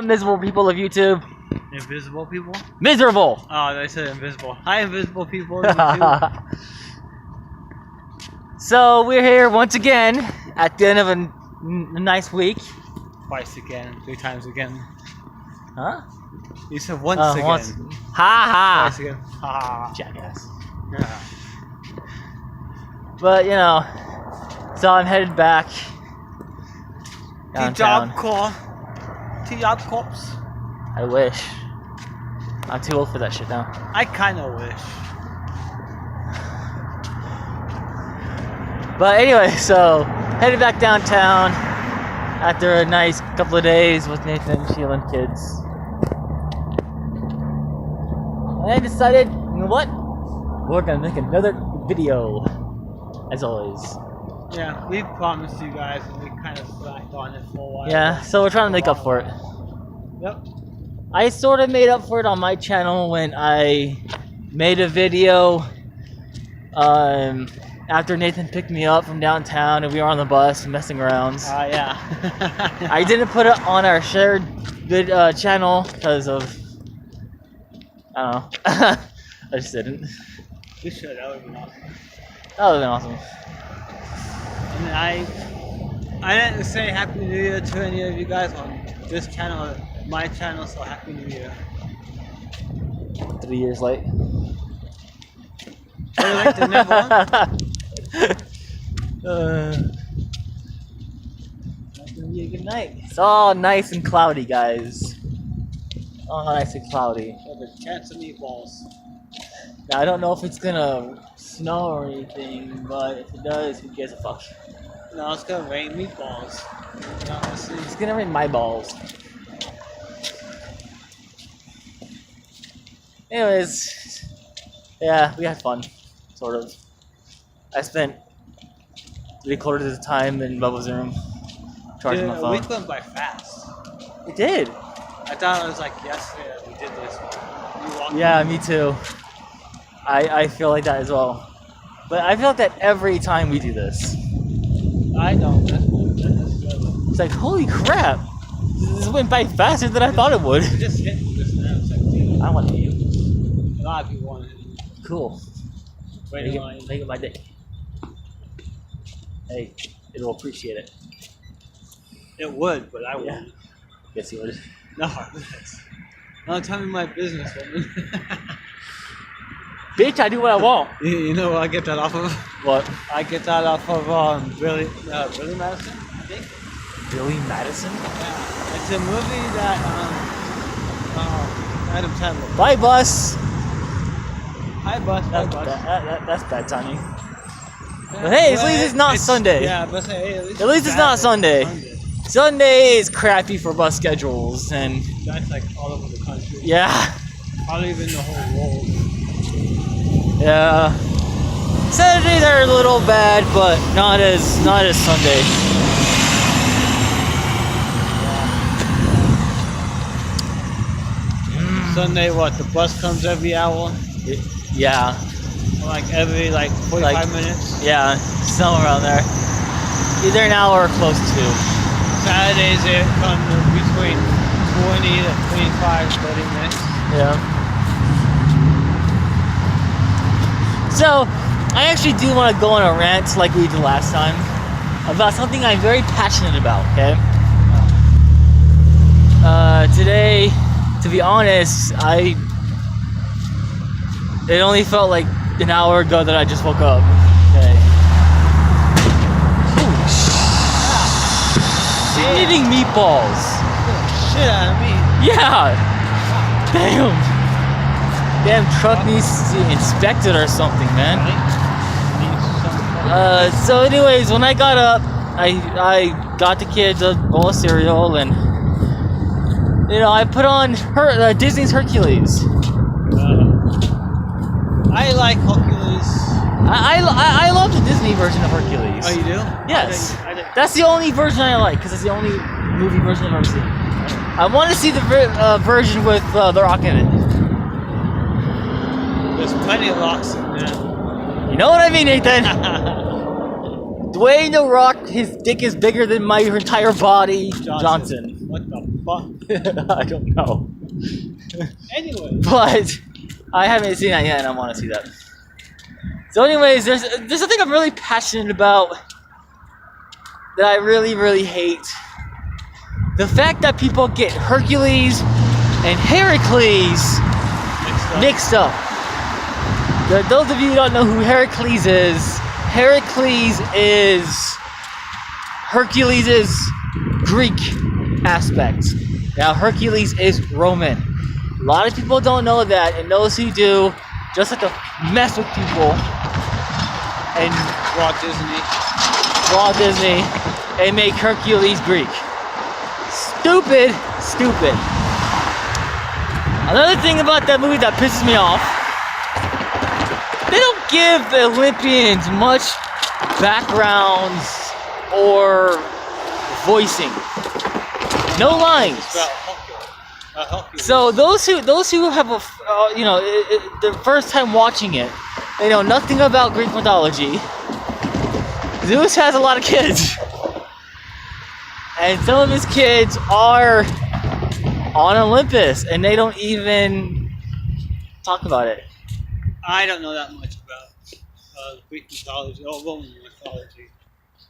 Miserable people of YouTube. Invisible people? Miserable! Oh, they said invisible. Hi, invisible people of YouTube. So, we're here once again at the end of a nice week. Twice again, 3 times again. Huh? You said once again. Ha ha! Twice again. Ha. Jackass. Yeah. But, you know, so I'm headed back downtown. T-Job Corps. I wish. I'm too old for that shit now. I kinda wish. But anyway, so headed back downtown after a nice couple of days with Nathan, Sheila, and kids. And I decided, you know what? We're gonna make another video, as always. Yeah, we promised you guys and we kind of slacked on it for a while. Yeah, so we're trying to make up for it. Yep. I sort of made up for it on my channel when I made a video after Nathan picked me up from downtown and we were on the bus messing around. Yeah. I didn't put it on our shared channel because of, I don't know. I just didn't. You should, that would have been awesome. That would have been awesome. And I didn't say Happy New Year to any of you guys on this channel or my channel, so Happy New Year. 3 years late. Like the never That's gonna be a good night. It's all nice and cloudy, guys. All nice and cloudy. With a chance of meatballs. Now, I don't know if it's gonna snow or anything, but if it does, who gives a fuck? No, it's gonna rain meatballs. No, It's gonna rain my balls. Anyways, yeah, we had fun, sort of. I spent 3/4 of the time in Bubba's room charging my phone. The week went by fast. It did. I thought it was like yesterday that we did this. Yeah, me too. I feel like that as well. But I feel like that every time we do this. I know. It's like, holy crap! This went by faster than I thought it would. It just hit just now. It's like, I want to hit you. a lot of people want it. Cool. Wait, Make it my day. Hey, it'll appreciate it. it would, but I wouldn't. Yeah. Yes, you would. No, don't tell me my business, woman. Bitch, I do what I want. You know what I get that off of? What? I get that off of Billy Madison, I think. Billy Madison? Yeah, it's a movie that Adam Sandler. Bye, bus. Hi, bus. Hi, bus. That's bad timing. But hey, at least it's not Sunday. Yeah, but hey, At least it's not Sunday. Sunday is crappy for bus schedules, and That's like all over the country. yeah, Probably even the whole world. yeah. Saturdays are a little bad, but not as Sunday. Sunday, what? The bus comes every hour? Yeah, Like every 45 minutes? yeah, somewhere around there. Either an hour or close to. Saturdays it comes between 20 to 25, 30 minutes. Yeah. So, I actually do want to go on a rant like we did last time about something I'm very passionate about, okay? Today, to be honest, it only felt like an hour ago that I just woke up. Okay. Holy shit. You're eating meatballs. Shit out of me. Yeah. Damn. Damn truck needs to be inspected or something, man. So anyways, when I got up, I got the kids a bowl of cereal and, you know, I put on Disney's Hercules. I like Hercules. I love the Disney version of Hercules. Oh, you do? Yes. I did. That's the only version I like, because it's the only movie version I've ever seen. I want to see the version with The Rock in it. There's plenty of rocks in there. You know what I mean, Nathan? Dwayne The Rock, his dick is bigger than my entire body. Johnson. What the fuck? I don't know. Anyway. But I haven't seen that yet, and I want to see that. So, anyways, there's something I'm really passionate about that I really, really hate. The fact that people get Hercules and Heracles mixed up. Those of you who don't know who Heracles is Hercules' Greek aspect. Now, Hercules is Roman. A lot of people don't know that, and those who do just have to mess with people and Walt Disney and make Hercules Greek. Stupid. Another thing about that movie that pisses me off, they don't give the Olympians much backgrounds or voicing. No lines. So those who have the first time watching it, they know nothing about Greek mythology. Zeus has a lot of kids, and some of his kids are on Olympus, and they don't even talk about it. I don't know that much about Greek mythology or Roman mythology,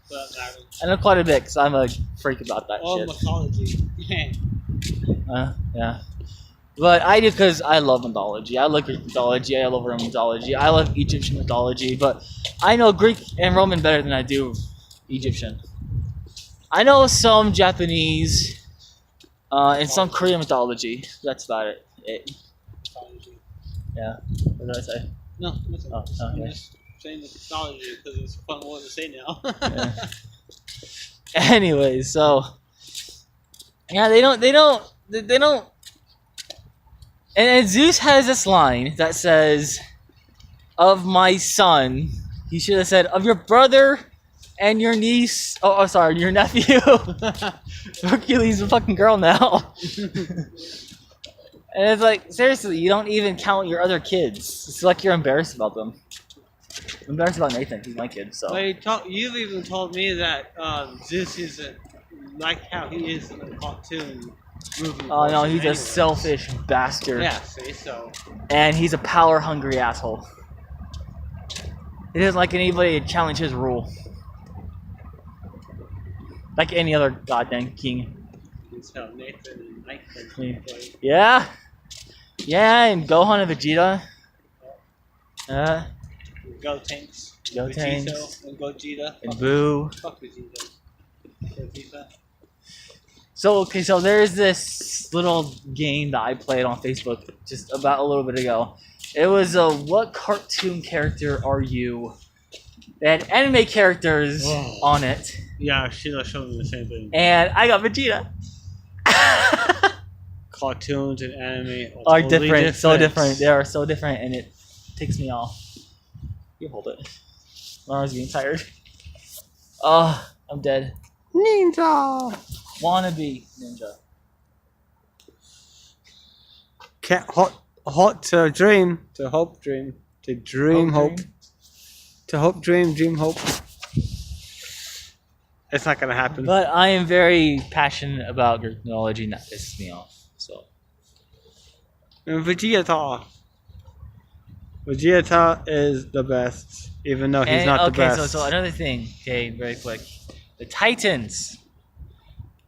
for that matter. I know quite a bit because I'm a freak about that Or shit. mythology. Yeah. But I do because I love mythology. I love Greek mythology. I love Roman mythology. I love Egyptian mythology. But I know Greek and Roman better than I do Egyptian. I know some Japanese and some Korean mythology. That's about it. Mythology. Yeah. What did I say? No, listen. Oh, I'm okay. just saying the mythology because it's a fun word to say now. Yeah. Anyway, so yeah, they don't. And Zeus has this line that says, "Of my son," he should have said, "of your brother and your niece." Oh, sorry, your nephew. Hercules is a fucking girl now. And it's like, seriously, you don't even count your other kids. It's like you're embarrassed about them. I'm embarrassed about Nathan. He's my kid, so. Well, you've even told me that Zeus isn't like how he is in the cartoon movie. Oh no, he's anyways. a selfish bastard. Yeah, see, so. And he's a power-hungry asshole. He doesn't like anybody to challenge his rule. Like any other goddamn king. It's how Nathan and Mike Yeah. play. Yeah. Yeah, and Gohan and Vegeta. Go Tanks. Go Vegito Tanks. and Gogeta. And Boo. Fuck Vegeta. Gogeta. So there's this little game that I played on Facebook just about a little bit ago. It was what cartoon character are you? They had anime characters on it. Yeah, Sheila showed me the same thing. And I got Vegeta. Cartoons and anime Are totally different, so different. They are so different, and it ticks me off. You hold it. I was getting tired. Oh, I'm dead. Ninja! Wannabe ninja. Can't hot to dream, to hope dream, to dream hope, to hope dream hope. It's not gonna happen. But I am very passionate about Greek mythology, and that pisses me off. So And Vegeta is the best, even though he's not the best. Okay, so another thing. Okay, very quick. The Titans.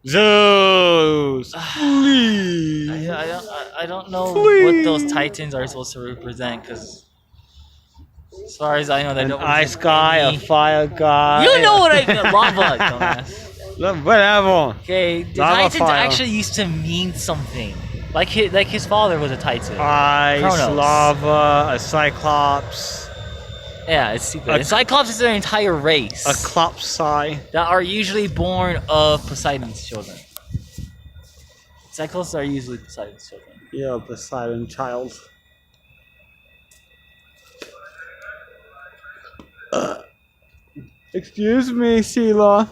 Zeus, please. I don't know what those Titans are supposed to represent, because as far as I know, they An don't. ice guy, a fire guy. You know what I mean? Lava, dumbass. Whatever. Okay, the Lava Titans fire. actually used to mean something. Like his father was a Titan. Ice, Kronos. lava, a cyclops, Yeah, it's stupid. And Cyclops is their entire race. a clopsi. That are usually born of Poseidon's children. Cyclops are usually Poseidon's children. Yeah, Poseidon child. Excuse me, Sheila.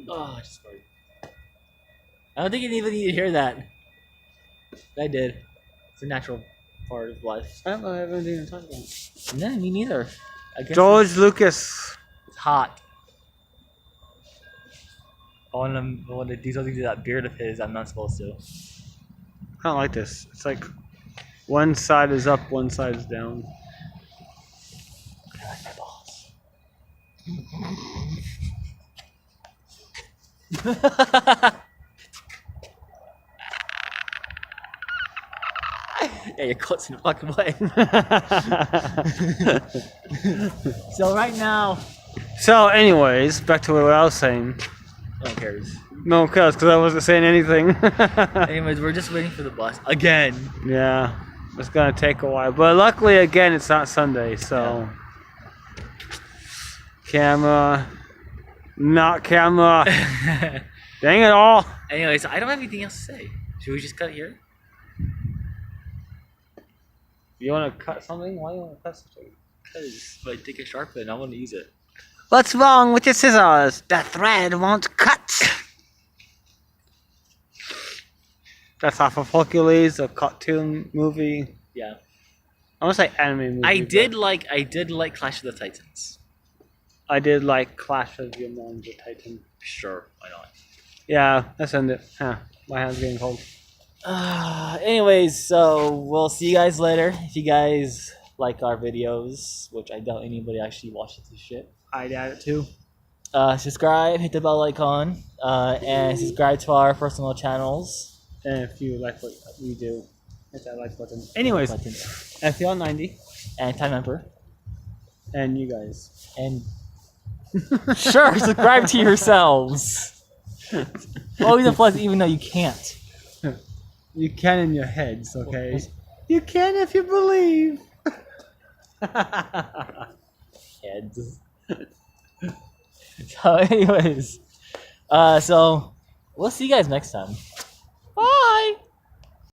Oh, I just farted. I don't think you even need to hear that. I did. It's a natural part of life. I don't know anything to talk about. No, me neither. I guess George Lucas. it's hot. want to do something to that beard of his. I'm not supposed to. I don't like this. It's like one side is up, one side is down. I like my balls. Yeah, your coat's in the fucking way. So right now, So, anyways, back to what I was saying. no one cares. No one cares because I wasn't saying anything. Anyways, we're just waiting for the bus again. Yeah, it's gonna take a while, but luckily, again, it's not Sunday, so camera, not camera. Dang it all! Anyways, I don't have anything else to say. Should we just cut here? You want to cut something? Why do you want to cut something? Because if I take a sharp and I want to use it. What's wrong with your scissors? The thread won't cut. That's off of Hercules, a cartoon movie. Yeah. I want to say anime movie. I did like Clash of the Titans. I did like Clash of Your Mom, the Titan. Sure, why not? Yeah, let's end it. Huh, my hand's getting cold. Anyways, so we'll see you guys later. If you guys like our videos, which I doubt anybody actually watches this shit. I'd add it too. Subscribe, hit the bell icon, and subscribe to our personal channels. And if you like what we do, hit that like button. Anyways, FL90 And Time Emperor. and you guys. And sure, subscribe to yourselves. Always a plus, even though you can't. You can in your heads, okay? You can if you believe. Heads. So, anyways, so we'll see you guys next time.